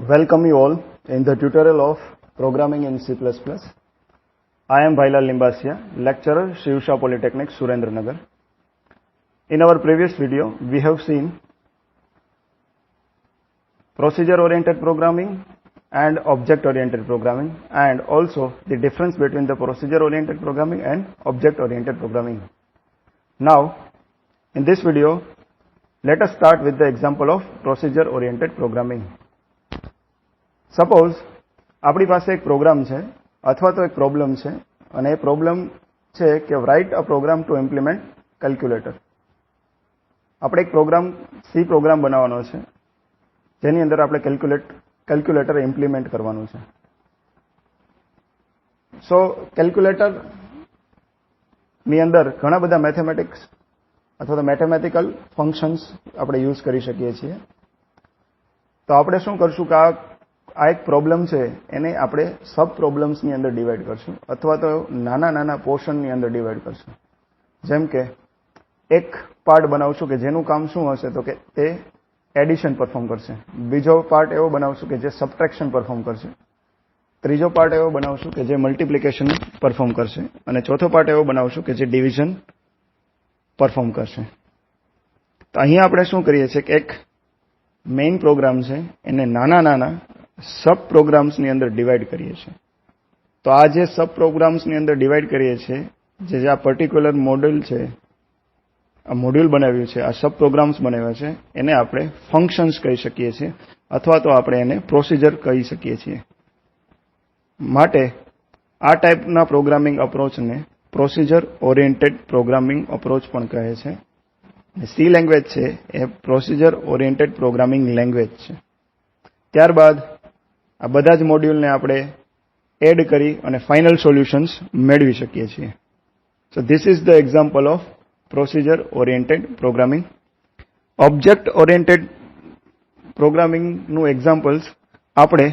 Welcome you all in the tutorial of Programming in C++. I am Bhailal Limbasia, lecturer, Shri Usha Polytechnic, Surendranagar. In our previous video, we have seen procedure-oriented programming and object-oriented programming, and also the difference between the procedure-oriented programming and object-oriented programming. Now, in this video, let us start with the example of procedure-oriented programming. Suppose આપણી પાસે એક programme છે અથવા તો એક problem છે અને એ problem છે કે write a program to implement calculator. આપણે એક પ્રોગ્રામ સી પ્રોગ્રામ બનાવવાનો છે જેની અંદર આપણે કેલ્ક્યુલેટર ઇમ્પ્લિમેન્ટ કરવાનું છે. સો કેલ્ક્યુલેટરની અંદર ઘણા બધા મેથેમેટિક્સ અથવા તો મેથેમેટિકલ ફંક્શન્સ આપણે યુઝ કરી શકીએ છીએ. તો આપણે શું કરશું કે આ એક પ્રોબ્લેમ છે એને આપણે સબ પ્રોબ્લેમ્સની અંદર ડિવાઈડ કરશું અથવા તો નાના નાના પોર્શનની અંદર ડિવાઈડ કરશું. જેમ કે એક પાર્ટ બનાવશું કે જેનું કામ શું હશે તો કે તે એડિશન પરફોર્મ કરશે, બીજો પાર્ટ એવો બનાવશું કે જે સબટ્રેક્શન પરફોર્મ કરશે, ત્રીજો પાર્ટ એવો બનાવશું કે જે મલ્ટિપ્લિકેશન પરફોર્મ કરશે અને ચોથો પાર્ટ એવો બનાવશું કે જે ડિવિઝન પરફોર્મ કરશે. તો અહીંયા આપણે શું કરીએ છીએ કે એક મેઇન પ્રોગ્રામ છે એને નાના નાના સબ પ્રોગ્રામ્સની અંદર ડિવાઈડ કરીએ છીએ. તો આ જે સબ પ્રોગ્રામ્સની અંદર ડિવાઈડ કરીએ છીએ, જે આ પર્ટિક્યુલર મોડ્યુલ છે, આ મોડ્યુલ બનાવ્યું છે, આ સબ પ્રોગ્રામ્સ બનાવ્યા છે, એને આપણે ફંક્શન્સ કહી શકીએ છીએ અથવા તો આપણે એને પ્રોસિજર કહી શકીએ છીએ. માટે આ ટાઈપના પ્રોગ્રામિંગ અપ્રોચને પ્રોસિજર ઓરિએન્ટેડ પ્રોગ્રામિંગ અપ્રોચ પણ કહે છે. સી લેંગ્વેજ છે એ પ્રોસિજર ઓરિએન્ટેડ પ્રોગ્રામિંગ લેંગ્વેજ છે. ત્યારબાદ આ બધા જ મોડ્યુલને આપણે એડ કરી અને ફાઇનલ સોલ્યુશન્સ મેળવી શકીએ છીએ. So this is the example of procedure oriented programming. Object oriented પ્રોગ્રામિંગનું એક્ઝામ્પલ્સ આપણે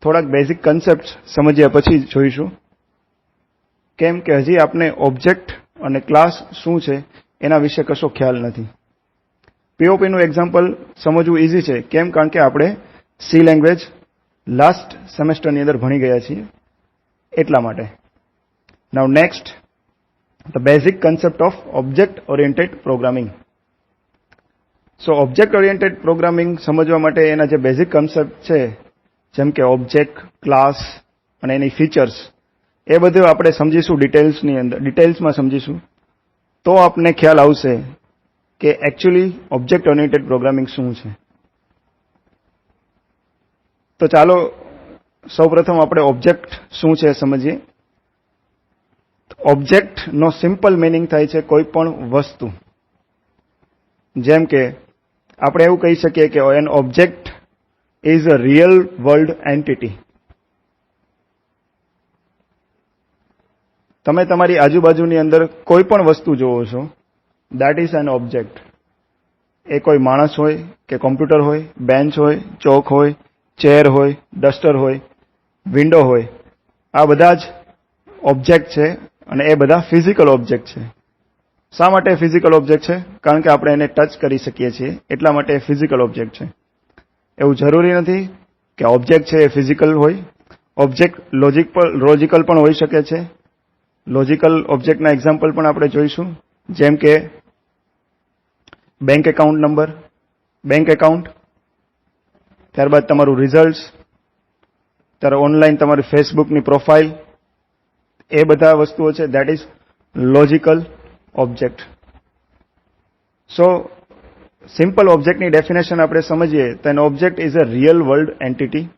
થોડાક બેઝિક કન્સેપ્ટ સમજ્યા પછી જોઈશું, કેમ કે હજી આપણે ઓબ્જેક્ટ અને ક્લાસ શું છે એના વિશે કશો ખ્યાલ નથી. પીઓપીનું એક્ઝામ્પલ સમજવું ઇઝી છે, કેમ કારણ કે આપણે સી લેંગ્વેજ લાસ્ટ સેમેસ્ટરની અંદર ભણી ગયા છીએ એટલા માટે. Now next, the basic concept of object oriented programming. So object oriented programming સમજવા માટે એના જે બેઝિક કન્સેપ્ટ છે, જેમ કે ઓબ્જેક્ટ, ક્લાસ અને એની ફીચર્સ, એ બધું આપણે સમજીશું ડિટેલ્સમાં સમજીશું. તો આપને ખ્યાલ આવશે કે એકચ્યુઅલી ઓબ્જેક્ટ ઓરિએન્ટેડ પ્રોગ્રામિંગ શું છે. તો ચાલો સૌપ્રથમ આપણે ઓબ્જેક્ટ શું છે સમજીએ. ઓબ્જેક્ટનો સિમ્પલ મિનિંગ થાય છે કોઈ પણ વસ્તુ. જેમ કે આપણે એવું કહી શકીએ કે N object is a real world entity. તમે તમારી આજુબાજુની અંદર કોઈ પણ વસ્તુ જોવો છો, દેટ ઇઝ એન ઓબ્જેક્ટ. એ કોઈ માણસ હોય કે કોમ્પ્યુટર હોય, બેન્ચ હોય, ચોક હોય, ચેર હોય, ડસ્ટર હોય, વિન્ડો હોય, આ બધા જ ઓબ્જેક્ટ છે અને એ બધા ફિઝિકલ ઓબ્જેક્ટ છે. શા માટે ફિઝિકલ ઓબ્જેક્ટ છે? કારણ કે આપણે એને ટચ કરી શકીએ છીએ એટલા માટે ફિઝિકલ ઓબ્જેક્ટ છે. એવું જરૂરી નથી કે ઓબ્જેક્ટ છે એ ફિઝિકલ હોય. ઓબ્જેક્ટ લોજિકલ પણ હોઈ શકે છે. લોજિકલ ઓબ્જેક્ટના એક્ઝામ્પલ પણ આપણે જોઈશું, જેમ કે bank account number, bank account, ત્યારબાદ તમારું રિઝલ્ટ, ત્યારે ઓનલાઈન તમારી ફેસબુકની પ્રોફાઇલ, એ બધા વસ્તુઓ છે, that is logical object. So simple ઓબ્જેક્ટની ડેફિનેશન આપણે સમજીએ તો N object is a real world entity,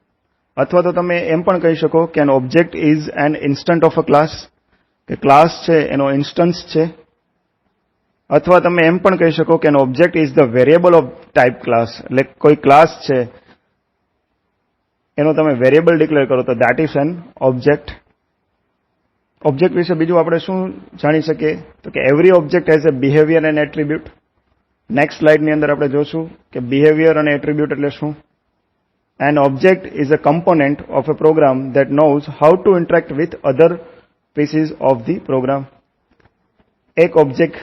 અથવા તો તમે એમ પણ કહી શકો કે N object is an instant of a class, કે ક્લાસ છે એનો ઇન્સ્ટન્સ છે. અથવા તમે એમ પણ કહી શકો કે N object is the variable of type class, એટલે કોઈ ક્લાસ છે એનો તમે વેરિયેબલ ડિક્લેર કરો તો that is an object. Object વિશે બીજું આપણે શું જાણી શકીએ તો કે every object has a behaviour and attribute. Next સ્લાઇડની અંદર આપણે જોશું કે બિહેવિયર અને એટ્રીબ્યુટ એટલે શું. An object is a component of a program that knows how to interact with other pieces of the program. એક ઓબ્જેક્ટ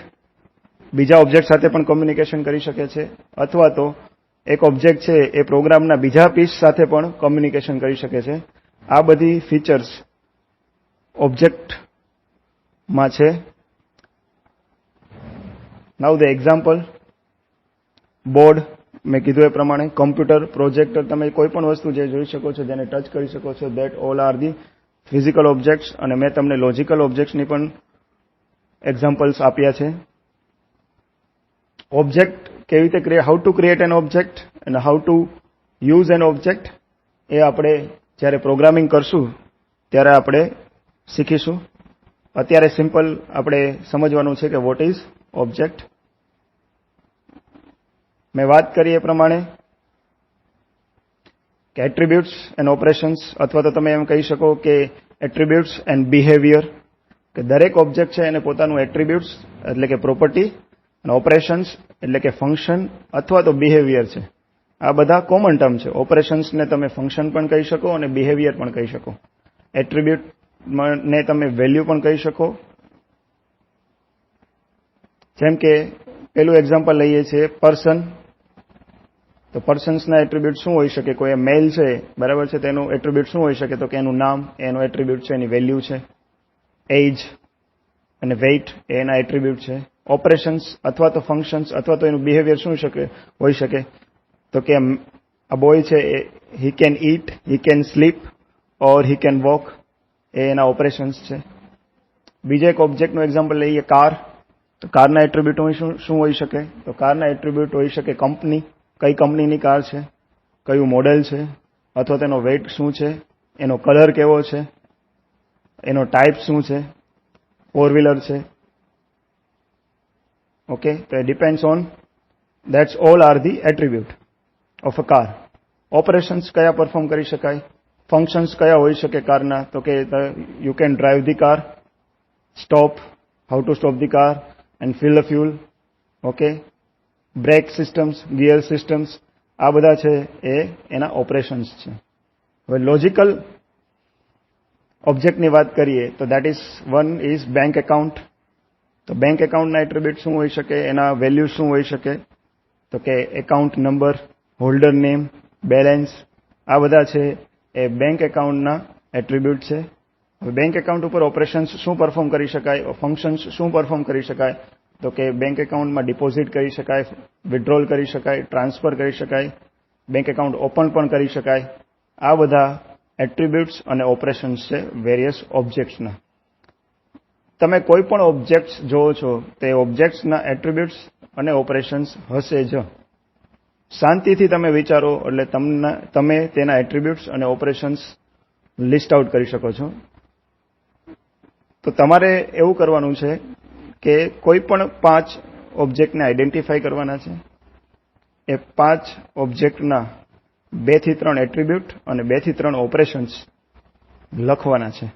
બીજા ઓબ્જેક્ટ સાથે પણ કોમ્યુનિકેશન કરી શકે છે અથવા તો એક ઓબ્જેક્ટ છે એ પ્રોગ્રામના બીજા પીસ સાથે પણ કોમ્યુનિકેશન કરી શકે છે. આ બધી ફીચર્સ ઓબ્જેક્ટમાં છે. નાઉ ધ એક્ઝામ્પલ, બોર્ડ મેં કીધું એ પ્રમાણે, કમ્પ્યુટર, પ્રોજેક્ટર, તમે કોઈ પણ વસ્તુ જે જોઈ શકો છો, જેને ટચ કરી શકો છો, that all are the physical objects. અને મેં તમને લોજિકલ ઓબ્જેક્ટ્સની પણ એક્ઝામ્પલ્સ આપ્યા છે. ઓબ્જેક્ટ કેવી રીતે how to create an object અને how to use an object એ આપણે જ્યારે પ્રોગ્રામિંગ કરશું ત્યારે આપણે શીખીશું. અત્યારે સિમ્પલ આપણે સમજવાનું છે કે વોટ ઇઝ ઓબ્જેક્ટ. મેં વાત કરી એ પ્રમાણે કે એટ્રીબ્યુટ્સ એન્ડ ઓપરેશન્સ, અથવા તો તમે એમ કહી શકો કે એટ્રીબ્યુટ્સ એન્ડ બિહેવિયર, કે દરેક ઓબ્જેક્ટ છે એને પોતાનું એટ્રીબ્યુટ્સ એટલે કે પ્રોપર્ટી અને ઓપરેશન્સ એટલે કે ફંક્શન અથવા તો બિહેવિયર છે. આ બધા કોમન ટર્મ છે. ઓપરેશન્સને તમે ફંક્શન પણ કહી શકો અને બિહેવિયર પણ કહી શકો. એટ્રીબ્યુટને તમે વેલ્યુ પણ કહી શકો. જેમ કે પેલું એક્ઝામ્પલ લઈએ છીએ પર્સન. તો પર્સન્સના એટ્રીબ્યુટ શું હોઈ શકે? કોઈ મેલ છે, બરાબર છે, તેનું એટ્રીબ્યુટ શું હોઈ શકે? તો કે એનું નામ એનું એટ્રીબ્યુટ છે, એની વેલ્યુ છે. એજ અને વેઇટ એના એટ્રીબ્યુટ છે. ઓપરેશન્સ અથવા તો ફંક્શન્સ અથવા તો એનું બિહેવિયર શું હોઈ શકે? તો કે આ બોય છે, he can eat, he can sleep or he can walk, એ એના ઓપરેશન્સ છે. બીજા એક ઓબ્જેક્ટનું એક્ઝામ્પલ લઈએ, કાર. તો કારના એટ્રીબ્યુટ શું હોઈ શકે? તો કારના એટ્રીબ્યુટ હોઈ શકે કંપની, કઈ કંપનીની કાર છે, કયું મોડેલ છે, અથવા તેનો વેઇટ શું છે, એનો કલર કેવો છે, એનો ટાઈપ શું છે, 4-વ્હીલર છે. ઓકે, તો it depends on, that's all are the attribute of a car. Operations કયા પરફોર્મ કરી શકાય? ફંક્શન્સ કયા હોઈ શકે કારના? તો કે you can drive the car, stop, how to stop the car and fill the fuel. Okay, brake systems, gear systems, આ બધા છે એ એના ઓપરેશન્સ છે. હવે લોજિકલ ઓબ્જેક્ટની વાત કરીએ તો that is one is bank account. તો બેંક એકાઉન્ટના એટ્રીબ્યુટ શું હોઈ શકે? એના વેલ્યુ શું હોઈ શકે? તો કે account number, holder name, balance, આ બધા છે એ બેંક એકાઉન્ટના એટ્રીબ્યુટ છે. હવે બેંક એકાઉન્ટ ઉપર ઓપરેશન્સ શું પરફોર્મ કરી શકાય? ફંક્શન્સ શું પરફોર્મ કરી શકાય? તો કે બેંક એકાઉન્ટમાં ડિપોઝિટ કરી શકાય, વિથડ્રોલ કરી શકાય, ટ્રાન્સફર કરી શકાય, બેંક એકાઉન્ટ ઓપન પણ કરી શકાય. આ બધા એટ્રીબ્યુટ્સ અને ઓપરેશન્સ છે વેરિયસ ઓબ્જેક્ટ્સના. તમે કોઈ પણ ઓબ્જેક્ટ્સ જોવો છો તે ઓબ્જેક્ટ્સના એટ્રીબ્યુટ્સ અને ઓપરેશન્સ હશે જ. શાંતિથી તમે વિચારો એટલે તમે તેના એટ્રીબ્યુટ્સ અને ઓપરેશન્સ લિસ્ટ આઉટ કરી શકો છો. તો તમારે એવું કરવાનું છે કે કોઈ પણ 5 ઓબ્જેક્ટને આઈડેન્ટિફાઈ કરવાના છે. એ 5 ઓબ્જેક્ટના 2 થી 3 એટ્રીબ્યુટ અને 2 થી 3 ઓપરેશન્સ લખવાના છે.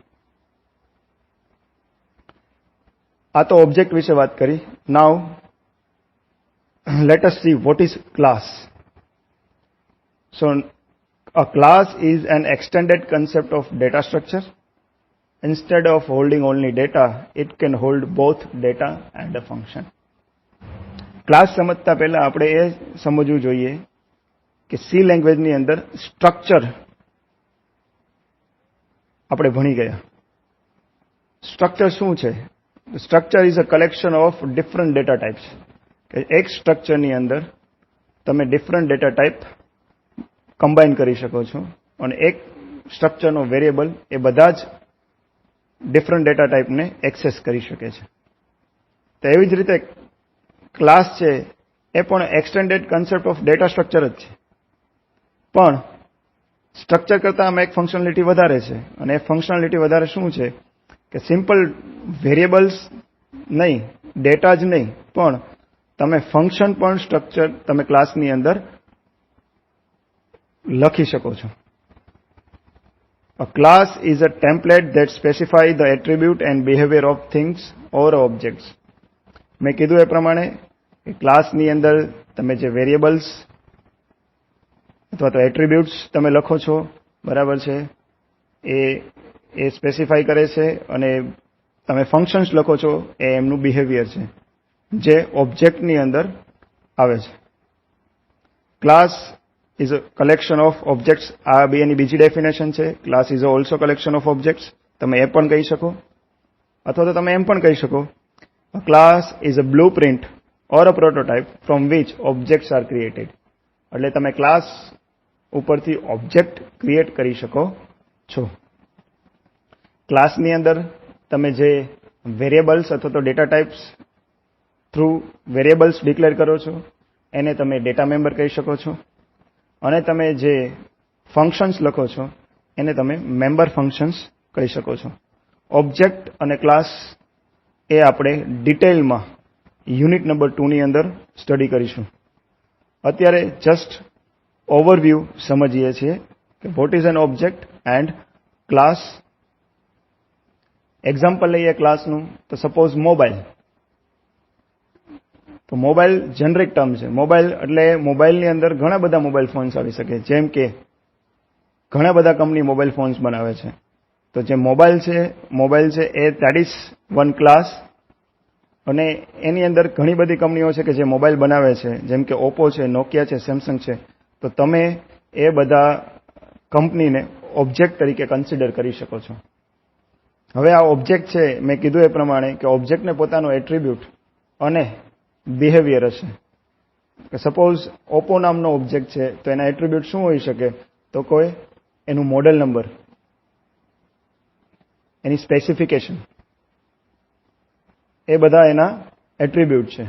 આ તો ઓબ્જેક્ટ વિશે વાત કરી. નાઉ let us see what is class. So a class is an extended concept of data structure. Instead of holding only data, it can hold both data and a function. Class સમજતા પહેલા આપણે એ સમજવું જોઈએ કે C લેંગ્વેજની અંદર structure આપણે ભણી ગયા. સ્ટ્રક્ચર શું છે? Structure is a collection of different data types. એક સ્ટ્રક્ચરની અંદર તમે ડિફરન્ટ ડેટા ટાઈપ કમ્બાઈન કરી શકો છો અને એક સ્ટ્રક્ચરનો વેરિયેબલ એ બધા જ ડિફરન્ટ ડેટા ટાઈપને એક્સેસ કરી શકે છે. તો એવી જ રીતે ક્લાસ છે એ પણ extended concept of data structure જ છે, પણ સ્ટ્રક્ચર કરતાં આમાં એક ફંક્શનાલિટી વધારે છે. અને એ ફંક્શનાલિટી વધારે શું છે કે સિમ્પલ વેરિયેબલ્સ નહીં, ડેટા જ નહીં, પણ તમે ફંક્શન પણ સ્ટ્રક્ચર તમે ક્લાસની અંદર લખી શકો છો. A class is a template that specifies the attribute and behavior of things or objects. મેં કીધું એ પ્રમાણે કે ક્લાસની અંદર તમે જે વેરિયેબલ્સ અથવા તો એટ્રીબ્યુટ્સ તમે લખો છો, બરાબર છે, એ સ્પેસિફાઈ કરે છે. અને તમે ફંક્શન્સ લખો છો એ એમનું બિહેવિયર છે જે ઓબ્જેક્ટની અંદર આવે છે. Class is a collection of objects. આ બે એની બીજી ડેફિનેશન છે. Class is also collection of objects. તમે એ પણ કહી શકો, અથવા તો તમે એમ પણ કહી શકો, a class is a blueprint or a prototype from which objects are created. એટલે તમે ક્લાસ ઉપરથી ઓબ્જેક્ટ ક્રિએટ કરી શકો છો. ક્લાસની અંદર તમે જે વેરિયેબલ્સ અથવા તો data types through variables declare કરો છો એને તમે ડેટા મેમ્બર કહી શકો છો, અને તમે જે ફંક્શન્સ લખો છો એને તમે મેમ્બર ફંક્શન્સ કહી શકો છો. ઓબ્જેક્ટ અને ક્લાસ એ આપણે ડિટેલમાં યુનિટ નંબર 2 ની અંદર સ્ટડી કરીશું. અત્યારે જસ્ટ ઓવરવ્યૂ સમજીએ છીએ કે what is an object and class. Example લઈએ ક્લાસનું, તો સપોઝ મોબાઈલ. તો મોબાઈલ જેનરિક ટર્મ છે. મોબાઈલ એટલે મોબાઈલની અંદર ઘણા બધા મોબાઈલ ફોન્સ આવી શકે, જેમ કે ઘણા બધા કંપની મોબાઈલ ફોન્સ બનાવે છે. તો જે મોબાઈલ છે એ દેટ ઇઝ વન ક્લાસ, અને એની અંદર ઘણી બધી કંપનીઓ છે કે જે મોબાઈલ બનાવે છે, જેમ કે ઓપ્પો છે, નોકિયા છે, સેમસંગ છે. તો તમે એ બધા કંપનીને ઓબ્જેક્ટ તરીકે કન્સિડર કરી શકો છો. હવે આ ઓબ્જેક્ટ છે, મેં કીધું એ પ્રમાણે કે ઓબ્જેક્ટને પોતાનો એટ્રીબ્યુટ અને બિહેવિયર હશે. સપોઝ ઓપ્પો નામનો ઓબ્જેક્ટ છે, તો એના એટ્રીબ્યુટ શું હોઈ શકે? તો કોઈ એનું મોડેલ નંબર, એની સ્પેસિફિકેશન, એ બધા એના એટ્રીબ્યુટ છે.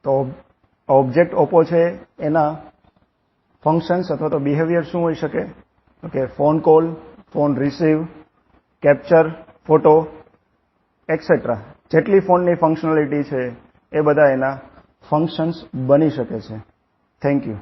તો ઓબ્જેક્ટ ઓપ્પો છે એના ફંક્શન્સ અથવા તો બિહેવિયર શું હોઈ શકે? Okay, phone call, phone receive, capture photo, et cetera. જેટલી ફોનની ફંક્શનાલિટી છે એ બધા એના ફંક્શન્સ બની શકે છે. Thank you.